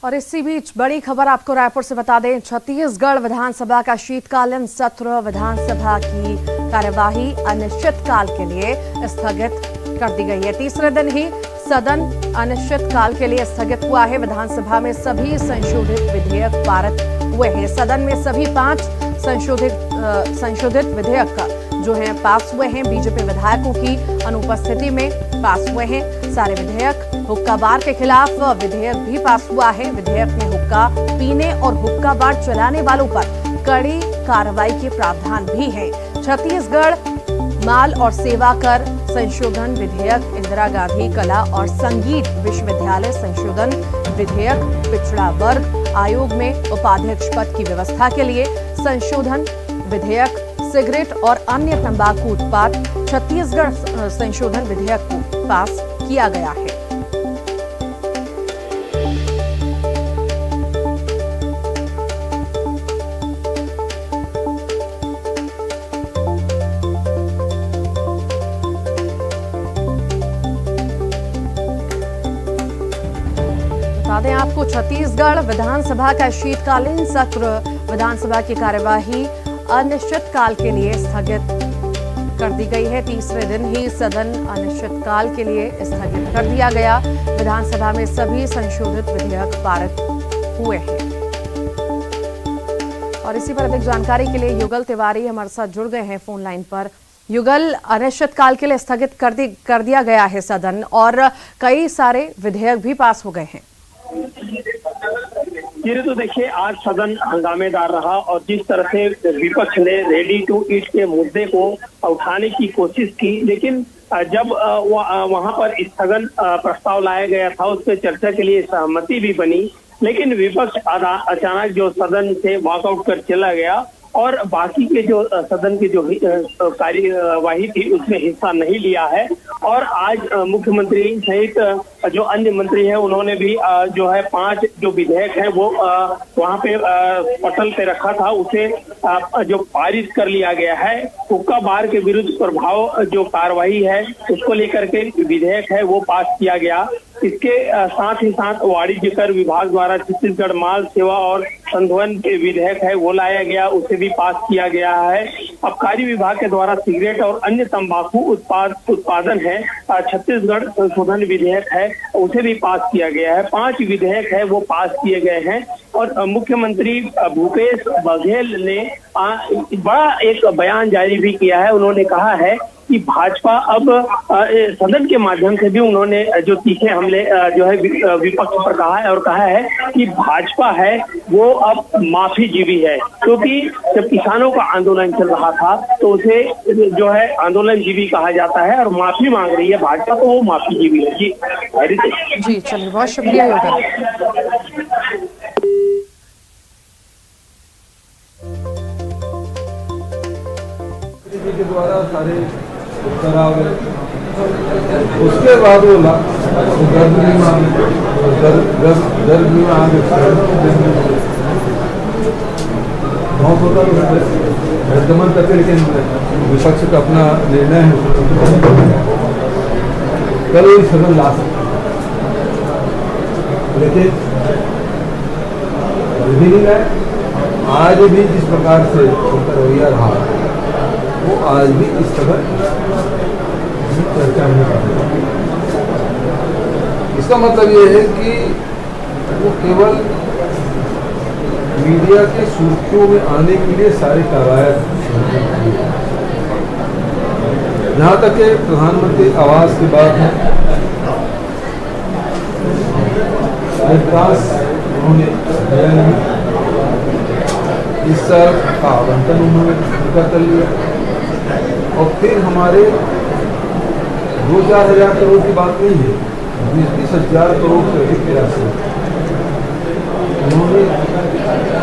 और इसी बीच बड़ी खबर आपको रायपुर से बता दें, छत्तीसगढ़ विधानसभा का शीतकालीन सत्र विधानसभा की कार्यवाही अनिश्चितकाल के लिए स्थगित कर दी गई है। तीसरे दिन ही सदन अनिश्चितकाल के लिए स्थगित हुआ है। विधानसभा में सभी संशोधित विधेयक पारित हुए हैं। सदन में सभी 5 संशोधित विधेयक जो हैं पास हुए हैं। बीजेपी विधायकों की अनुपस्थिति में पास हुए हैं सारे विधेयक। हुक्का बार के खिलाफ विधेयक भी पास हुआ है। विधेयक में हुक्का पीने और हुक्का बार चलाने वालों पर कड़ी कार्रवाई के प्रावधान भी हैं। छत्तीसगढ़ माल और सेवा कर संशोधन विधेयक, इंदिरा गांधी कला और संगीत विश्वविद्यालय संशोधन विधेयक, पिछड़ा वर्ग आयोग में उपाध्यक्ष पद की व्यवस्था के लिए संशोधन विधेयक, सिगरेट और अन्य तंबाकू उत्पाद छत्तीसगढ़ संशोधन विधेयक को पास किया गया है। बता दें आपको, छत्तीसगढ़ विधानसभा का शीतकालीन सत्र विधानसभा की कार्यवाही अनिश्चितकाल के लिए स्थगित कर दी गई है। तीसरे दिन ही सदन अनिश्चितकाल के लिए स्थगित कर दिया गया। विधानसभा में सभी संशोधित विधेयक पारित हुए हैं। और इसी पर अधिक जानकारी के लिए युगल तिवारी हमारे साथ जुड़ गए हैं फोन लाइन पर। युगल, अनिश्चितकाल के लिए स्थगित कर दिया गया है सदन और कई सारे विधेयक भी पास हो गए हैं। ये तो देखिए, आज सदन हंगामेदार रहा और जिस तरह से विपक्ष ने रेडी टू ईट के मुद्दे को उठाने की कोशिश की, लेकिन जब वहां पर स्थगन प्रस्ताव लाया गया था उस पर चर्चा के लिए सहमति भी बनी, लेकिन विपक्ष अचानक जो सदन से वॉकआउट कर चला गया और बाकी के जो सदन की जो कार्यवाही थी उसमें हिस्सा नहीं लिया है। और आज मुख्यमंत्री सहित जो अन्य मंत्री हैं उन्होंने भी जो है 5 जो विधेयक हैं वो वहां पे पटल पे रखा था, उसे जो पारित कर लिया गया है। हुक्का बार के विरुद्ध प्रभाव जो कार्रवाई है उसको लेकर के विधेयक है वो पास किया गया। इसके साथ ही साथ वाणिज्य कर विभाग द्वारा छत्तीसगढ़ माल सेवा और संशोधन के विधेयक है वो लाया गया, उसे भी पास किया गया है। आबकारी विभाग के द्वारा सिगरेट और अन्य तंबाकू उत्पादन है छत्तीसगढ़ संशोधन विधेयक है उसे भी पास किया गया है। 5 विधेयक है वो पास किए गए हैं। और मुख्यमंत्री भूपेश बघेल ने बड़ा एक बयान जारी भी किया है। उन्होंने कहा है कि भाजपा अब सदन के माध्यम से भी उन्होंने जो तीखे हमले जो है विपक्ष पर कहा है और कहा है कि भाजपा है वो अब माफी जीवी है, क्योंकि जब किसानों का आंदोलन चल रहा था तो उसे जो है आंदोलन जीवी कहा जाता है और माफी मांग रही है भाजपा, तो वो माफी जीवी है। जी चलिए, बहुत शुक्रिया योगेश। के द्वारा सारे उत्तर आ गए, उसके बाद वो गर्भ बीमा बहुत होता निर्गमन करके, लेकिन विपक्ष का अपना निर्णय है, कल ही सदन ला सकते, लेकिन नहीं है। आज भी जिस प्रकार से रवैया रहा वो आज भी इस तरह चर्चा नहीं कर रही। इसका मतलब ये है कि वो केवल मीडिया के सुर्खियों में आने के लिए सारे कवायद, जहाँ तक कि प्रधानमंत्री आवास की बात है, विकास उन्होंने दिया नहीं, इस साल का आवंटन उन्होंने कर लिया और फिर हमारे 2-4 हज़ार करोड़ की बात नहीं है, 20-20 हज़ार करोड़ से अधिक की राशि उन्होंने,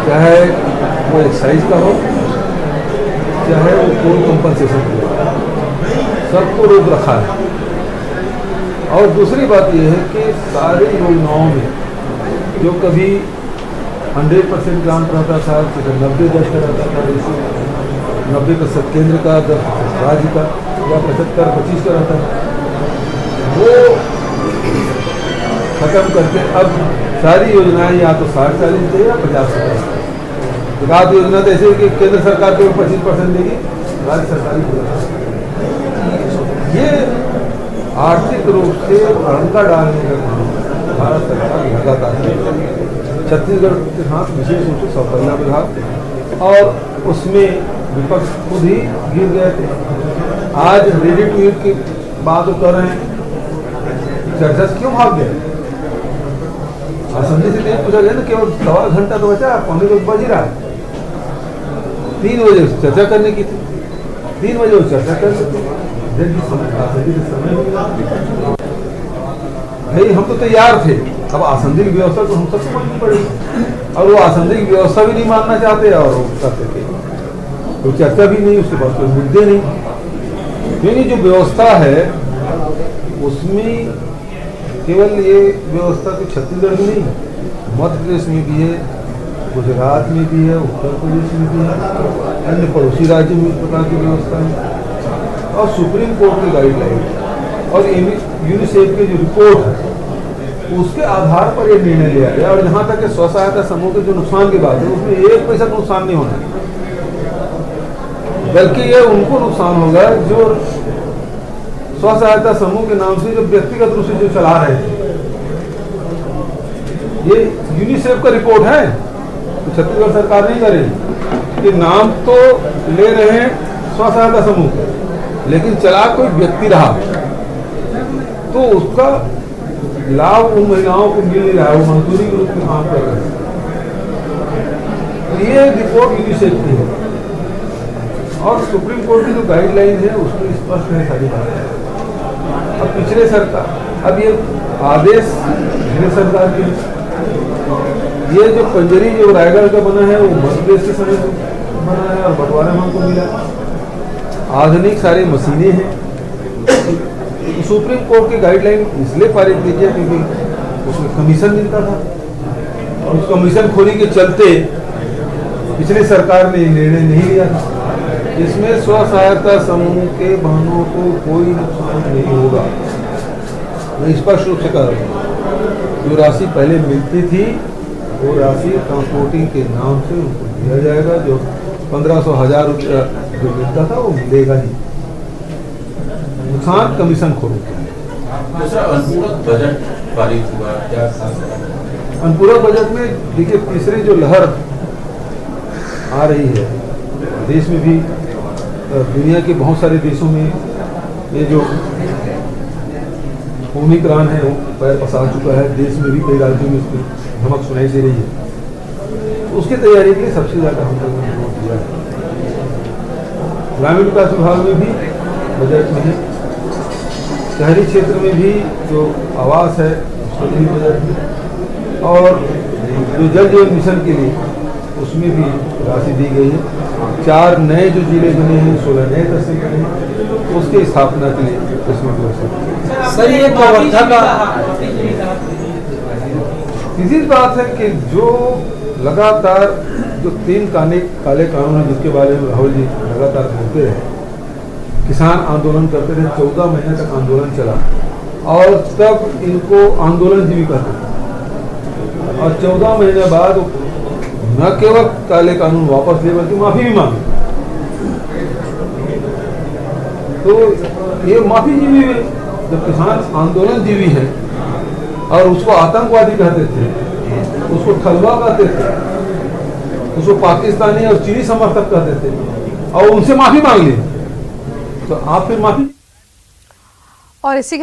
चाहे वो एक्साइज का हो चाहे वो कोई कंपनसेशन का, सबको रोक रखा है। और दूसरी बात यह है कि सारी योजनाओं में जो कभी 100% ग्रांट रहता था, 90-10 रहता था, 90% केंद्र का, 10% राज्य का, या 75-25 का रहता था, वो खत्म करके अब सारी योजनाएं या तो 60-40 दे या 50-50। विकास योजना तो ऐसे कि केंद्र सरकार केवल 25% देगी, राज्य सरकार ये आर्थिक रूप से अड़ंगा डालने का काम भारत सरकार लगातार छत्तीसगढ़ के साथ विशेष रूप से सौकर्या विभाग और उसमें विपक्ष खुद ही गिर गए थे। आज रेडी टू ईट की बात कर रहे हैं, चर्चा से क्यों भाग गए? असेंबली से नहीं पूछा गया ना, केवल 1.25 घंटा तो बचा, 2:45 बज ही रहा है। 3 बजे चर्चा करने की थी, 3 बजे वो चर्चा कर सकते भाई। हम तो तैयार थे, अब असेंबली की व्यवस्था तो हम सबको माननी पड़ेगी और वो असेंबली की व्यवस्था भी नहीं मानना चाहते और वो करते थे तो चर्चा भी नहीं, उसके बाद कोई मुद्दे नहीं। क्योंकि जो व्यवस्था है उसमें केवल ये व्यवस्था तो छत्तीसगढ़ में नहीं, मध्य प्रदेश में भी है, गुजरात में भी है, उत्तर प्रदेश में भी है, अन्य पड़ोसी राज्यों में इस प्रकार की व्यवस्था है। और सुप्रीम कोर्ट की गाइडलाइन और यूनिसेफ की जो रिपोर्ट है उसके आधार पर ये निर्णय लिया गया। और जहाँ तक स्व सहायता समूह के जो नुकसान की बात है उसमें 1 पैसा नुकसान नहीं होना, बल्कि ये उनको नुकसान होगा जो स्व सहायता समूह के नाम से जो व्यक्तिगत रूप से जो चला रहे थे। ये यूनिसेफ का रिपोर्ट है तो छत्तीसगढ़ सरकार नहीं करेगी। ये नाम तो ले रहे हैं स्व सहायता समूह, लेकिन चला कोई व्यक्ति रहा तो उसका लाभ उन महिलाओं को मिल नहीं रहा है, वो मजदूरी के रूप में काम कर रहे हैं। ये रिपोर्ट यूनिसेफ की है और सुप्रीम कोर्ट की जो गाइडलाइन है उसमें स्पष्ट है सारी बात। अब पिछले सरकार, अब ये आदेश पिछले सरकार के, ये जो पंजरी जो रायगढ़ का बना है वो मध्य प्रदेश के समय बना है और बंटवारा में हमको मिला। आधुनिक सारी मशीनें हैं। तो सुप्रीम कोर्ट की गाइडलाइन इसलिए पारित की गई क्योंकि उसमें कमीशन मिलता था और उस कमीशन खोरी के चलते पिछली सरकार ने निर्णय नहीं लिया था। इसमें स्व सहायता समूह के बहनों को कोई नुकसान नहीं होगा। मैं स्पष्ट रूप से कह रहा हूँ, जो राशि पहले मिलती थी वो राशि ट्रांसपोर्टिंग के नाम से उनको दिया जाएगा। जो 1500-1000 रुपया जो मिलता था वो मिलेगा ही, नुकसान कमीशन खोरों के। दूसरा अनुपूरक बजट पारित हुआ, क्या अनुपूरक बजट में देखिए तीसरी जो लहर आ रही है देश में भी, दुनिया के बहुत सारे देशों में ये जो ओमिक्रॉन है वो पैर पसार चुका है। देश में भी कई राज्यों में उसकी धमक सुनाई दे रही है। तो उसकी तैयारी के लिए सबसे ज़्यादा हम लोगों ने जोर दिया है। ग्रामीण विकास विभाग में भी बजट में है, शहरी क्षेत्र में भी जो आवास है उसको भी बजट में, और जो जल जीवन मिशन के लिए उसमें भी राशि दी गई है। 4 नए जो जिले बने हैं, 16 नए तहसील बने हैं, उसके स्थापना के लिए उसमें व्यवस्था। सर ये प्रवर्धक इसी बात है कि जो लगातार जो 3 काले कानून हैं जिसके बारे में राहुल जी लगातार बोलते रहे, किसान आंदोलन करते रहे, 14 महीने तक आंदोलन चला और तब इनको आंदोलन भी कहते थे। और 14 महीने बाद न केवल काले कानून वापस ले बल्कि माफी भी मांगी। तो ये माफी जीवी है। जब किसान आंदोलन जीवी है और उसको आतंकवादी कहते थे, उसको ठलवा कहते थे, उसको पाकिस्तानी और चीनी समर्थक कहते थे और उनसे माफी मांग ली, तो आप फिर माफी। और इसी